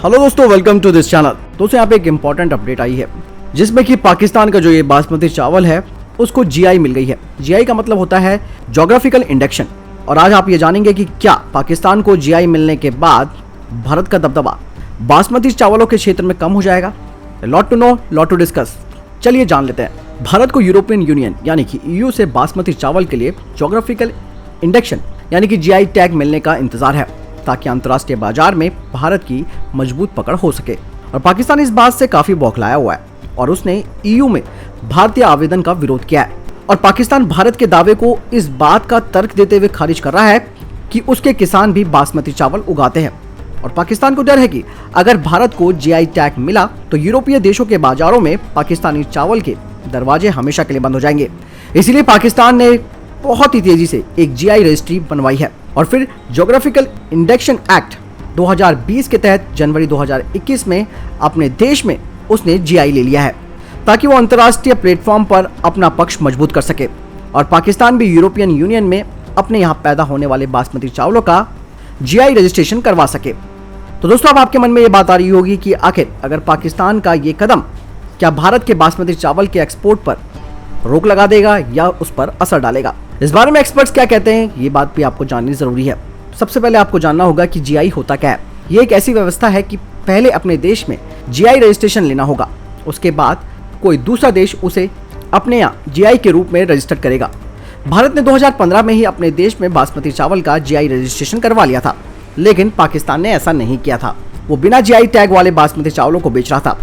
Hello दोस्तों, welcome to this channel. दोस्तों यहाँ पे एक इम्पॉर्टेंट अपडेट आई है जिसमें कि पाकिस्तान का जो ये बासमती चावल है उसको जीआई मिल गई है। जीआई का मतलब होता है ज्योग्राफिकल इंडेक्शन। और आज आप ये जानेंगे कि क्या पाकिस्तान को जीआई मिलने के बाद भारत का दबदबा बासमती चावलों के क्षेत्र में कम हो जाएगा। Lot to know, lot to discuss. चलिए जान लेते हैं। भारत को यूरोपियन यूनियन यानी कि ईयू से बासमती चावल के लिए ज्योग्राफिकल इंडेक्शन यानी कि जीआई टैग मिलने का इंतजार है ताकि अंतर्राष्ट्रीय बाजार में भारत की मजबूत पकड़ हो सके। और पाकिस्तान इस बात से काफी बौखलाया हुआ है और उसने ईयू में भारतीय आवेदन का विरोध किया है। और पाकिस्तान भारत के दावे को इस बात का तर्क देते हुए खारिज कर रहा है कि उसके किसान भी बासमती चावल उगाते हैं। और पाकिस्तान को डर है कि अगर भारत को जीआई टैग मिला तो यूरोपीय देशों के बाजारों में पाकिस्तानी चावल के दरवाजे हमेशा के लिए बंद हो जाएंगे। इसीलिए पाकिस्तान ने बहुत ही तेजी से एक जीआई रजिस्ट्री बनवाई है और फिर ज्योग्राफिकल इंडेक्शन एक्ट 2020 के तहत जनवरी 2021 में अपने देश में उसने जीआई ले लिया है ताकि वो अंतर्राष्ट्रीय प्लेटफॉर्म पर अपना पक्ष मजबूत कर सके और पाकिस्तान भी यूरोपियन यूनियन में अपने यहाँ पैदा होने वाले बासमती चावलों का जीआई रजिस्ट्रेशन करवा सके। तो दोस्तों अब आपके मन में ये बात आ रही होगी कि आखिर अगर पाकिस्तान का ये कदम क्या भारत के बासमती चावल के एक्सपोर्ट पर रोक लगा देगा या उस पर असर डालेगा। इस बारे में एक्सपर्ट्स क्या कहते हैं ये बात भी आपको जाननी जरूरी है। सबसे पहले आपको जानना होगा कि जीआई होता क्या है। ये एक ऐसी व्यवस्था है कि पहले अपने देश में जीआई रजिस्ट्रेशन लेना होगा, उसके बाद कोई दूसरा देश उसे अपने यहाँ जीआई के रूप में रजिस्टर करेगा। भारत ने 2015 में ही अपने देश में बासमती चावल का जीआई रजिस्ट्रेशन करवा लिया था, लेकिन पाकिस्तान ने ऐसा नहीं किया था। वो बिना जीआई टैग वाले बासमती चावलों को बेच रहा था।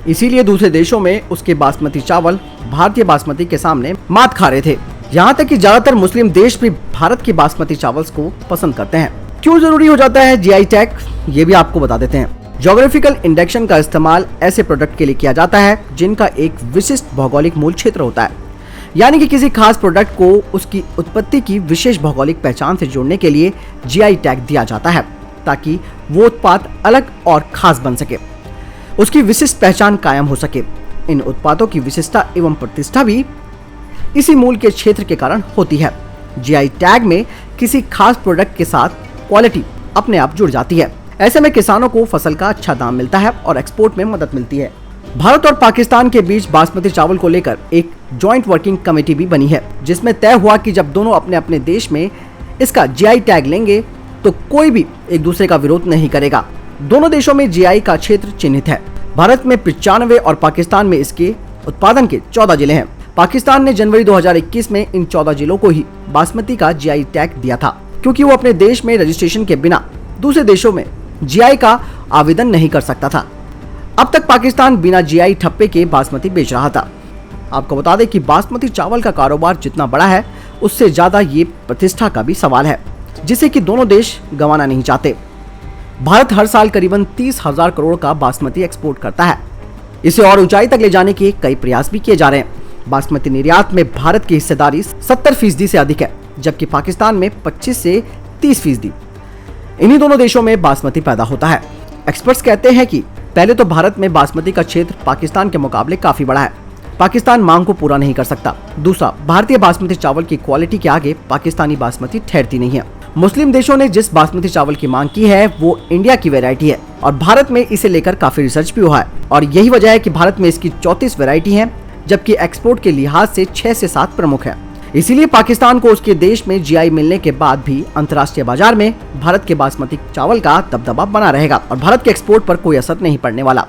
इसीलिए दूसरे देशों में उसके बासमती चावल भारतीय बासमती के सामने मात खा रहे थे। यहाँ तक कि ज्यादातर मुस्लिम देश भी भारत के बासमती चावल को पसंद करते हैं। क्यों जरूरी हो जाता है जीआई टैग, ये भी आपको बता देते हैं। ज्योग्राफिकल इंडेक्शन का इस्तेमाल ऐसे प्रोडक्ट के लिए किया जाता है जिनका एक विशिष्ट भौगोलिक मूल क्षेत्र होता है, यानी कि किसी खास प्रोडक्ट को उसकी उत्पत्ति की विशेष भौगोलिक पहचान से जोड़ने के लिए जीआई टैग दिया जाता है ताकि वो उत्पाद अलग और खास बन सके, उसकी विशिष्ट पहचान कायम हो सके। इन उत्पादों की विशिष्टता एवं प्रतिष्ठा भी इसी मूल के क्षेत्र के कारण होती है। जीआई टैग में किसी खास प्रोडक्ट के साथ क्वालिटी अपने आप जुड़ जाती है। ऐसे में किसानों को फसल का अच्छा दाम मिलता है और एक्सपोर्ट में मदद मिलती है। भारत और पाकिस्तान के बीच बासमती चावल को लेकर एक जॉइंट वर्किंग कमेटी भी बनी है जिसमें तय हुआ कि जब दोनों अपने अपने देश में इसका जीआई टैग लेंगे तो कोई भी एक दूसरे का विरोध नहीं करेगा। दोनों देशों में जीआई का क्षेत्र चिन्हित है। भारत में 95 और पाकिस्तान में इसके उत्पादन के 14 जिले हैं। पाकिस्तान ने जनवरी 2021 में इन 14 जिलों को ही बासमती का जीआई टैग दिया था क्योंकि वो अपने देश में रजिस्ट्रेशन के बिना दूसरे देशों में जीआई का आवेदन नहीं कर सकता था। अब तक पाकिस्तान बिना जीआई ठप्पे के बासमती बेच रहा था। आपको बता दें कि बासमती चावल का कारोबार जितना बड़ा है उससे ज्यादा ये प्रतिष्ठा का भी सवाल है जिसे कि दोनों देश गंवाना नहीं चाहते। भारत हर साल करीबन 30,000 करोड़ का बासमती एक्सपोर्ट करता है। इसे और ऊंचाई तक ले जाने के कई प्रयास भी किए जा रहे हैं। बासमती निर्यात में भारत की हिस्सेदारी 70% से अधिक है, जबकि पाकिस्तान में 25 से 30%। इन्हीं दोनों देशों में बासमती पैदा होता है। एक्सपर्ट्स कहते हैं कि पहले तो भारत में बासमती का क्षेत्र पाकिस्तान के मुकाबले काफी बड़ा है। पाकिस्तान मांग को पूरा नहीं कर सकता। दूसरा, भारतीय बासमती चावल की क्वालिटी के आगे पाकिस्तानी बासमती ठहरती नहीं है। मुस्लिम देशों ने जिस बासमती चावल की मांग की है वो इंडिया की वैरायटी है और भारत में इसे लेकर काफी रिसर्च भी हुआ है और यही वजह है कि भारत में इसकी 34 वैरायटी है, जबकि एक्सपोर्ट के लिहाज से 6 से 7 प्रमुख है। इसीलिए पाकिस्तान को उसके देश में जीआई मिलने के बाद भी अंतर्राष्ट्रीय बाजार में भारत के बासमती चावल का दबदबा बना रहेगा और भारत के एक्सपोर्ट पर कोई असर नहीं पड़ने वाला।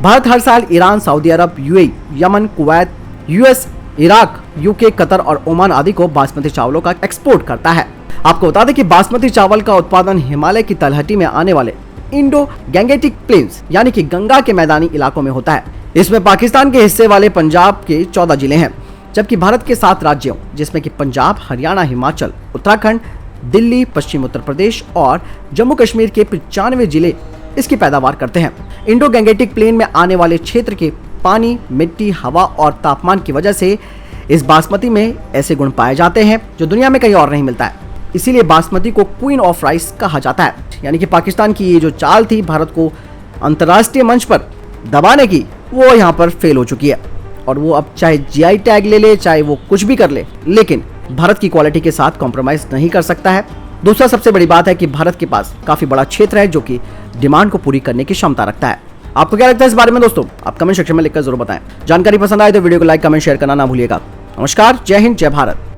भारत हर साल Iran, Saudi Arab, UAE, Yemen, Kuwait, US, Iraq, UK, Qatar और ओमान आदि को बासमती चावलों का एक्सपोर्ट करता है। आपको बता दें कि बासमती चावल का उत्पादन हिमालय की तलहटी में आने वाले इंडो गैंगेटिक प्लेन्स यानी कि गंगा के मैदानी इलाकों में होता है। इसमें पाकिस्तान के हिस्से वाले पंजाब के 14 जिले हैं, जबकि भारत के 7 राज्यों जिसमें कि पंजाब, हरियाणा, हिमाचल, उत्तराखंड, दिल्ली, पश्चिम उत्तर प्रदेश और जम्मू कश्मीर के 95 जिले इसकी पैदावार करते हैं। इंडो गैंगेटिक प्लेन में आने वाले क्षेत्र के पानी, मिट्टी, हवा और तापमान की वजह से इस बासमती में ऐसे गुण पाए जाते हैं जो दुनिया में कहीं और नहीं मिलता है। इसीलिए बासमती को क्वीन ऑफ राइस कहा जाता है। यानी कि पाकिस्तान की ये जो चाल थी भारत को अंतर्राष्ट्रीय मंच पर दबाने की, वो यहाँ पर फेल हो चुकी है और वो अब चाहे जीआई टैग ले ले, चाहे वो कुछ भी कर ले, लेकिन भारत की क्वालिटी के साथ कॉम्प्रोमाइज नहीं कर सकता है दूसरा सबसे बड़ी बात है कि भारत के पास काफी बड़ा क्षेत्र है जो कि डिमांड को पूरी करने की क्षमता रखता है। आपको क्या लगता है इस बारे में दोस्तों? आप कमेंट सेक्शन में लिखकर जरूर बताएं। जानकारी पसंद आए तो वीडियो को लाइक, कमेंट, शेयर करना ना भूलिएगा। नमस्कार, जय हिंद, जय भारत।